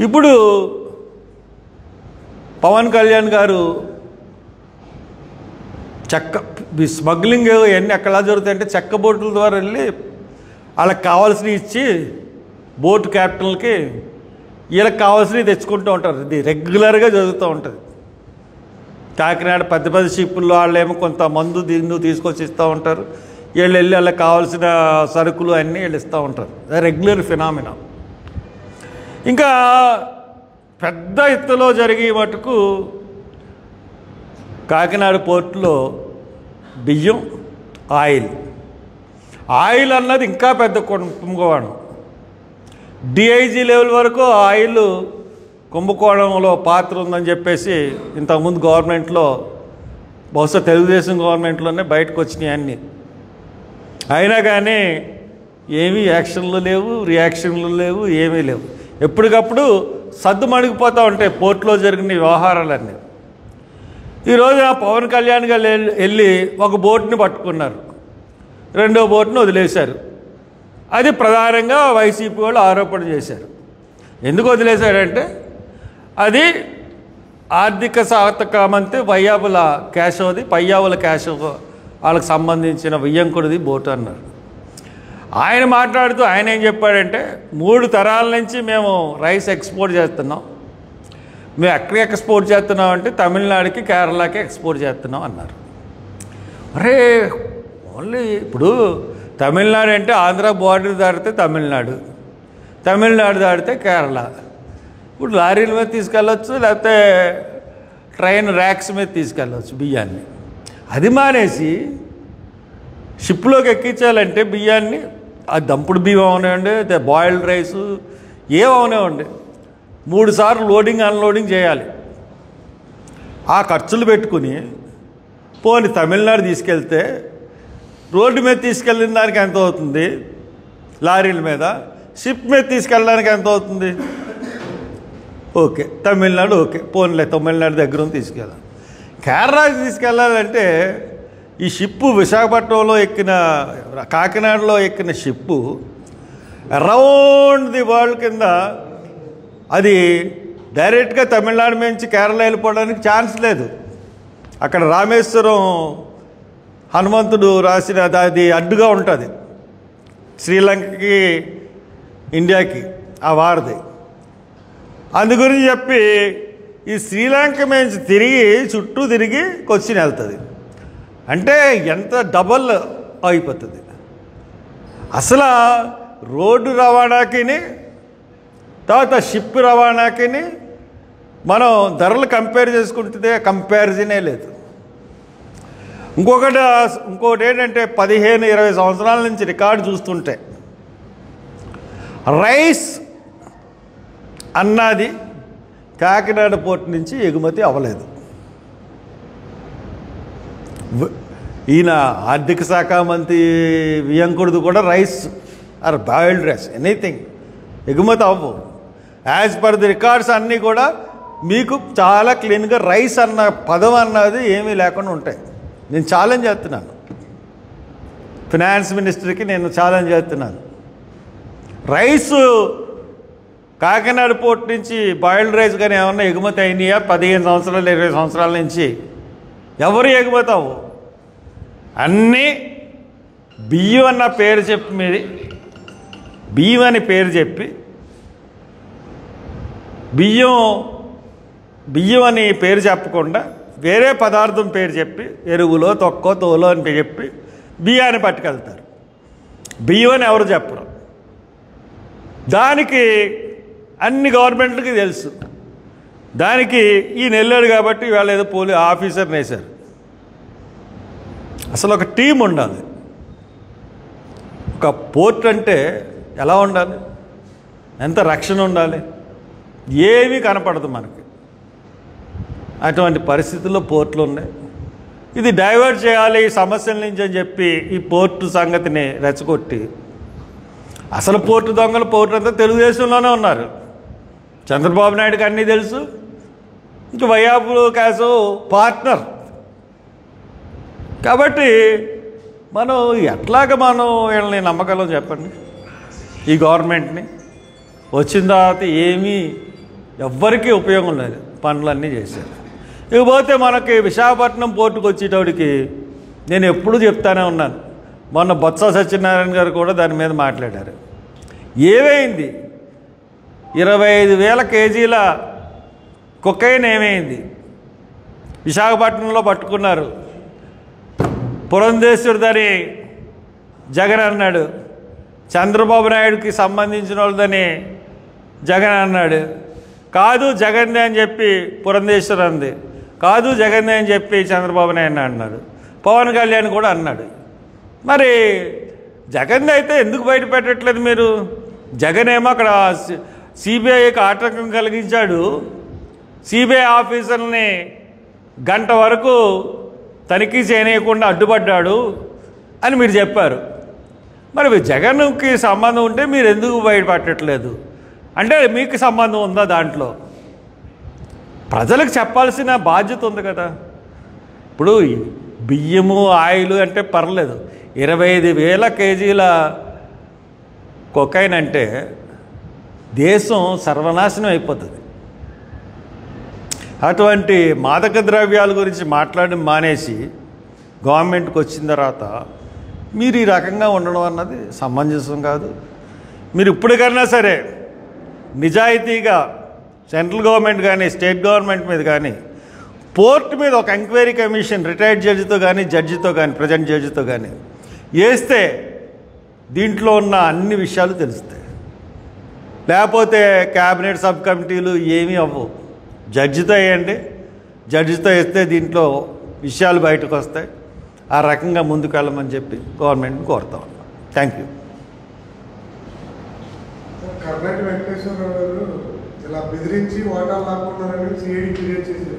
ఇప్పుడు పవన్ కళ్యాణ్ గారు స్మగ్లింగ్ ఇవన్నీ ఎక్కడా జరుగుతాయంటే చెక్క బోట్ల ద్వారా వెళ్ళి వాళ్ళకి కావాల్సినవి ఇచ్చి బోటు క్యాప్టెన్లకి వీళ్ళకి కావాల్సినవి తెచ్చుకుంటూ ఉంటారు. ఇది రెగ్యులర్గా జరుగుతూ ఉంటుంది. కాకినాడ పెద్ద పెద్ద షిప్పుల్లో వాళ్ళేమో కొంత మందు దీన్ని తీసుకొచ్చి ఇస్తూ ఉంటారు. వీళ్ళు వెళ్ళి వాళ్ళకి కావాల్సిన సరుకులు అన్నీ వీళ్ళు ఇస్తూ ఉంటారు. Regular phenomena. ఇంకా పెద్ద ఎత్తులో జరిగే మటుకు కాకినాడ పోర్టులో బియ్యం, ఆయిల్ అన్నది ఇంకా పెద్ద కుంభకోణం. డిఐజీ లెవెల్ వరకు ఆయిల్ కుంభకోణంలో పాత్ర ఉందని చెప్పేసి ఇంతకుముందు గవర్నమెంట్లో, బహుశా తెలుగుదేశం గవర్నమెంట్లోనే బయటకు వచ్చినాయి అన్నీ. అయినా కానీ ఏమీ యాక్షన్లు లేవు, రియాక్షన్లు లేవు, ఏమీ లేవు. ఎప్పటికప్పుడు సద్దు మణిగిపోతూ ఉంటాయి పోర్టులో జరిగిన వ్యవహారాలన్నీ. ఈరోజు పవన్ కళ్యాణ్ గారు వెళ్ళి ఒక బోట్ని పట్టుకున్నారు, రెండో బోట్ని వదిలేశారు. అది ప్రధానంగా వైసీపీ వాళ్ళు ఆరోపణ చేశారు. ఎందుకు వదిలేశారంటే అది ఆర్థిక శాఖ మంత్రి పయ్యావుల కేశవ్ వాళ్ళకి సంబంధించిన వియ్యంకుడిది బోటు అన్నారు. ఆయన మాట్లాడుతూ ఆయన ఏం చెప్పాడంటే 3 తరాల నుంచి మేము రైస్ ఎక్స్పోర్ట్ చేస్తున్నాం. మేము ఎక్కడికి ఎక్స్పోర్ట్ చేస్తున్నాం అంటే తమిళనాడుకి, కేరళకి ఎక్స్పోర్ట్ చేస్తున్నాం అన్నారు. అరే ఓన్లీ ఇప్పుడు తమిళనాడు అంటే ఆంధ్ర బార్డర్ దాటితే తమిళనాడు దాటితే కేరళ. ఇప్పుడు లారీల మీద తీసుకెళ్ళవచ్చు, లేకపోతే ట్రైన్ ర్యాక్స్ మీద తీసుకెళ్ళవచ్చు బియ్యాన్ని. అది మానేసి షిప్లోకి ఎక్కించాలంటే బియ్యాన్ని, ఆ దంపుడు బియ్యం అవనివ్వండి, బాయిల్డ్ రైసు ఏమవనివ్వండి, 3 సార్లు లోడింగ్ అన్లోడింగ్ చేయాలి. ఆ ఖర్చులు పెట్టుకుని పోని తమిళనాడు తీసుకెళ్తే రోడ్డు మీద తీసుకెళ్ళిన దానికి ఎంత అవుతుంది, లారీల మీద, షిప్ మీద తీసుకెళ్ళడానికి ఎంత అవుతుంది? ఓకే తమిళనాడు, ఓకే పోన్లే తమిళనాడు దగ్గర తీసుకెళ్ళాలి. కేరళకి తీసుకెళ్ళాలంటే ఈ షిప్పు విశాఖపట్నంలో ఎక్కిన, కాకినాడలో ఎక్కిన షిప్పు అరౌండ్ ది వరల్డ్ కింద అది డైరెక్ట్గా తమిళనాడు నుంచి కేరళ వెళ్ళిపోవడానికి ఛాన్స్ లేదు. అక్కడ రామేశ్వరం హనుమంతుడు రాసిన అది అడ్డుగా ఉంటుంది శ్రీలంకకి, ఇండియాకి ఆ వారది. అందు గురించి చెప్పి ఈ శ్రీలంక నుంచి చుట్టూ తిరిగి కొచ్చిన్ వెళ్తుంది. అంటే ఎంత డబల్ అయిపోతుంది. అసలు రోడ్డు రవాణాకి తర్వాత షిప్ రవాణాకి మనం ధరలు కంపేర్ చేసుకుంటే కంపారిజనే లేదు. ఇంకొకటి ఏంటంటే 15-20 సంవత్సరాల నుంచి రికార్డు చూస్తుంటే రైస్ అన్నది కాకినాడ పోర్టు నుంచి ఎగుమతి అవ్వలేదు. ఈయన ఆర్థిక శాఖ మంత్రి వియ్యంకుడిది కూడా rice or boiled rice anything ఎగుమతి అవ్వవు. యాజ్ పర్ ది రికార్డ్స్ అన్నీ కూడా మీకు చాలా క్లీన్గా రైస్ అన్న పదం అన్నది ఏమీ లేకుండా ఉంటాయి. నేను ఛాలెంజ్ చేస్తున్నాను, ఫినాన్స్ మినిస్టర్కి నేను ఛాలెంజ్ చేస్తున్నాను. రైసు కాకినాడ పోర్ట్ నుంచి బాయిల్డ్ రైస్ కానీ ఏమన్నా ఎగుమతి అయినాయా 15 సంవత్సరాలు 20 సంవత్సరాల నుంచి? ఎవరు ఎగుమతి అవ్వు. అన్నీ బియ్యం అన్న పేరు చెప్పి మీది బియ్యం అని పేరు చెప్పి బియ్యం అని పేరు చెప్పకుండా వేరే పదార్థం పేరు చెప్పి ఎరువులో తొక్కో తోలో అని చెప్పి బియ్యాన్ని పట్టుకెళ్తారు. బియ్యం అని ఎవరు చెప్పరు. దానికి అన్ని గవర్నమెంట్లకి తెలుసు. దానికి ఈయన వెళ్ళాడు కాబట్టి వాళ్ళు ఏదో పోలీస్ ఆఫీసర్ని వేశారు. అసలు ఒక టీం ఉండాలి. ఒక పోర్ట్ అంటే ఎలా ఉండాలి, ఎంత రక్షణ ఉండాలి, ఏమీ కనపడదు మనకి. అటువంటి పరిస్థితుల్లో పోర్టులు ఉన్నాయి. ఇది డైవర్ట్ చేయాలి ఈ సమస్యల నుంచి అని చెప్పి ఈ పోర్టు సంగతిని రెచ్చగొట్టి, అసలు పోర్టు దొంగలు పోర్టు అంతా తెలుగుదేశంలోనే ఉన్నారు. చంద్రబాబు నాయుడుకి అన్నీ తెలుసు. ఇంకా వైయాపులు కేసు పార్ట్నర్ కాబట్టి మనం మనం వీళ్ళని నమ్మగలం చెప్పండి? ఈ గవర్నమెంట్ని వచ్చిన తర్వాత ఏమీ ఎవ్వరికీ ఉపయోగం లేదు, పనులన్నీ చేశారు. ఇకపోతే మనకి విశాఖపట్నం పోర్టుకు వచ్చేటోడికి నేను ఎప్పుడూ చెప్తానే ఉన్నాను, మొన్న బొత్స సత్యనారాయణ గారు కూడా దాని మీద మాట్లాడారు. ఏమైంది? 25,000 కేజీల కొకైన్ ఏమైంది? విశాఖపట్నంలో పట్టుకున్నారు. పురంధేశ్వరుదని జగన్ అన్నాడు, చంద్రబాబు నాయుడుకి సంబంధించిన వాళ్ళదని జగన్ అన్నాడు. కాదు జగన్దే అని చెప్పి పురంధేశ్వర్ అంది, కాదు జగన్దే అని చెప్పి చంద్రబాబు నాయుడు అన్నాడు. పవన్ కళ్యాణ్ కూడా అన్నాడు. మరి జగన్ అయితే ఎందుకు బయట పెట్టట్లేదు మీరు? జగన్ ఏమో అక్కడ సిబిఐకి ఆటంకం కలిగించాడు, సిబిఐ ఆఫీసర్ని గంట వరకు తనిఖీ చేయనీయకుండా అడ్డుపడ్డాడు అని మీరు చెప్పారు. మరి జగన్కి సంబంధం ఉంటే మీరు ఎందుకు బయటపెట్టట్లేదు? అంటే మీకు సంబంధం ఉందా? దాంట్లో ప్రజలకు చెప్పాల్సిన బాధ్యత ఉంది కదా. ఇప్పుడు బియ్యము ఆయిల్ అంటే పర్లేదు, 25,000 కేజీల కొకైన్ అంటే దేశం సర్వనాశనం అయిపోతుంది. అటువంటి మాదక ద్రవ్యాల గురించి మాట్లాడడం మానేసి గవర్నమెంట్కి వచ్చిన తర్వాత మీరు ఈ రకంగా ఉండడం అన్నది సమంజసం కాదు. మీరు ఇప్పటికైనా సరే నిజాయితీగా సెంట్రల్ గవర్నమెంట్ కానీ స్టేట్ గవర్నమెంట్ మీద కానీ పోర్ట్ మీద ఒక ఎంక్వైరీ కమిషన్ రిటైర్డ్ జడ్జితో కానీ జడ్జితో కానీ ప్రజెంట్ జడ్జితో కానీ వేస్తే దీంట్లో ఉన్న అన్ని విషయాలు తెలుస్తాయి. లేకపోతే క్యాబినెట్ సబ్ కమిటీలు ఏమీ అవ్వవు. జడ్జితో వేయండి, జడ్జితో వేస్తే దీంట్లో విషయాలు బయటకు వస్తాయి. ఆ రకంగా ముందుకు వెళ్ళమని చెప్పి గవర్నమెంట్ని కోరుతా ఉన్నాం. Thank you. కర్ణాటక వెంకటేశ్వరరావు గారు ఇలా బెదిరించి ఓటాలు లాక్కున్నారని సిఐడి ఫిర్యాదు చేశారు.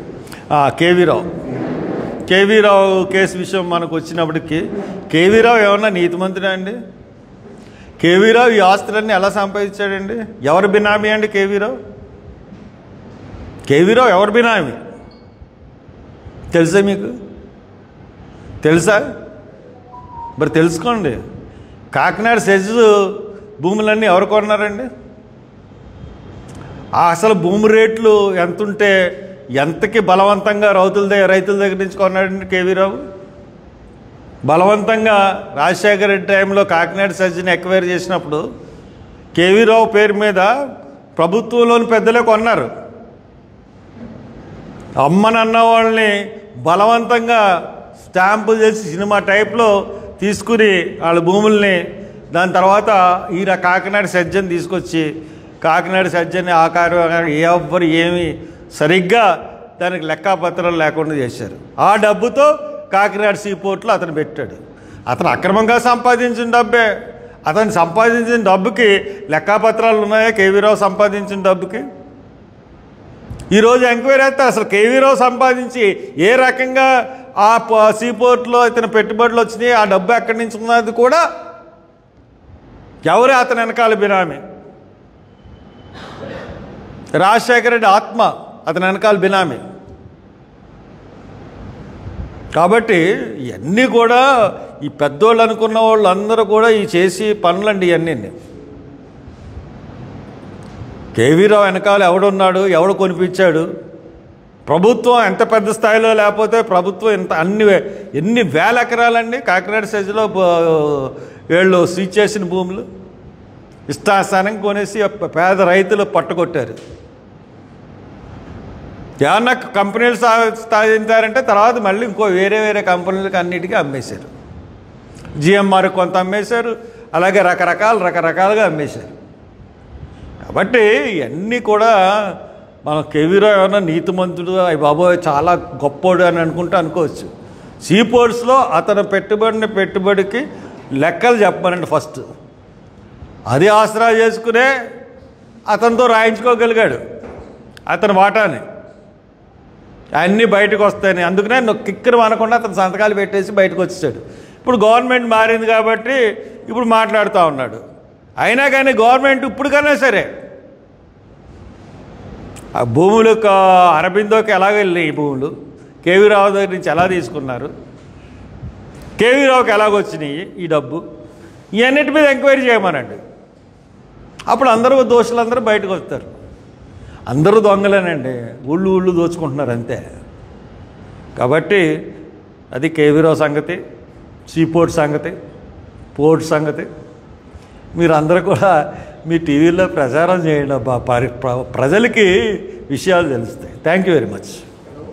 కేవీ రావు కేసు విషయం మనకు వచ్చినప్పటికీ కేవీ రావు ఏమన్నా నీతిమంతుడా అండి? కేవీ రావు ఈ ఆస్తులన్నీ ఎలా సంపాదించాడండి? ఎవరు బినామీ అండి కేవీ రావు? కేవీ రావు ఎవరు బినామీ తెలుసా మీకు? తెలుసా? మరి తెలుసుకోండి. కాకినాడ సెజ్ భూములన్నీ ఎవరు కొన్నారండి? అసలు భూమి రేట్లు ఎంతుంటే ఎంతకి బలవంతంగా రైతుల దగ్గర నుంచి కొన్నాడండి కేవీ రావు? బలవంతంగా రాజశేఖర రెడ్డి టైంలో కాకినాడ సెజ్ని ఎక్వైర్ చేసినప్పుడు కేవీ రావు పేరు మీద ప్రభుత్వంలోని పెద్దలే కొన్నారు. అమ్మనన్న వాళ్ళని బలవంతంగా స్టాంపులు చేసి సినిమా టైప్లో తీసుకుని వాళ్ళ భూముల్ని దాని తర్వాత కాకినాడ సెజ్జని తీసుకొచ్చి కాకినాడ సెజ్జని ఆకారం ఎవ్వరు ఏమి సరిగ్గా దానికి లెక్కాపత్రాలు లేకుండా చేశారు. ఆ డబ్బుతో కాకినాడ సీపోర్ట్లో అతను పెట్టాడు. అతను అక్రమంగా సంపాదించిన డబ్బే. అతను సంపాదించిన డబ్బుకి లెక్కాపత్రాలు ఉన్నాయా? కేవీ రావు సంపాదించిన డబ్బుకి ఈరోజు ఎంక్వైరీ అయితే అసలు కేవీ రావు సంపాదించి ఏ రకంగా ఆ సీపోర్ట్లో ఇతను పెట్టుబడులు వచ్చినాయి, ఆ డబ్బు ఎక్కడి నుంచి ఉన్నది కూడా ఎవరే అతను వెనకాల బినామీ? రాజశేఖర రెడ్డి ఆత్మ అతని వెనకాల బినామీ. కాబట్టి ఇవన్నీ కూడా ఈ పెద్దోళ్ళు అనుకున్న వాళ్ళు అందరూ కూడా ఈ చేసి పనులండి ఇవన్నీ. కేవీ రావు వెనకాల ఎవడున్నాడు, ఎవడు కొనిపించాడు? ప్రభుత్వం ఎంత పెద్ద స్థాయిలో లేకపోతే ప్రభుత్వం ఎన్ని వేల ఎకరాలండి కాకినాడ సెజ్లో వీళ్ళు స్విచ్ చేసిన భూములు ఇష్టాస్థానంగా కొనేసి పేద రైతులు పట్టుకొట్టారు. ఏమన్నా కంపెనీలు సాధించారంటే తర్వాత మళ్ళీ ఇంకో వేరే కంపెనీలకు అన్నిటికీ అమ్మేశారు. జిఎంఆర్ కొంత అమ్మేశారు, అలాగే రకరకాలుగా అమ్మేశారు. కాబట్టి ఇవన్నీ కూడా మన కేవీ రావు ఏమన్నా నీతిమంతుడు, అయ్యి బాబోయ్ చాలా గొప్పోడు అని అనుకోవచ్చు. సీపోర్ట్స్లో అతను పెట్టుబడికి లెక్కలు చెప్పమనండి ఫస్ట్. అది ఆసరా చేసుకునే అతనితో రాయించుకోగలిగాడు అతని వాటాని. అన్నీ బయటకు వస్తాయని అందుకనే కిక్కరు అనకుండా అతను సంతకాలు పెట్టేసి బయటకు వచ్చేసాడు. ఇప్పుడు గవర్నమెంట్ మారింది కాబట్టి ఇప్పుడు మాట్లాడుతూ ఉన్నాడు. అయినా కానీ గవర్నమెంట్ ఇప్పటికైనా సరే ఆ భూములకు అరబిందోకి ఎలా వెళ్ళి ఈ భూములు కేవీ రావు దగ్గర నుంచి ఎలా తీసుకున్నారు, కేవీ రావుకి ఎలాగొచ్చినాయి ఈ డబ్బు, ఇవన్నిటి మీద ఎంక్వైరీ చేయమనండి. అప్పుడు దోషులందరూ బయటకు వస్తారు. అందరూ దొంగలేనండి, ఊళ్ళు దోచుకుంటున్నారు అంతే. కాబట్టి అది కేవీరావు సంగతి, సీపోర్ట్ సంగతి, పోర్ట్ సంగతి. మీరు అందరూ కూడా మీ టీవీలో ప్రచారం చేయండి అబ్బా, ప్రజలకి విషయాలు తెలుస్తాయి. Thank you very much.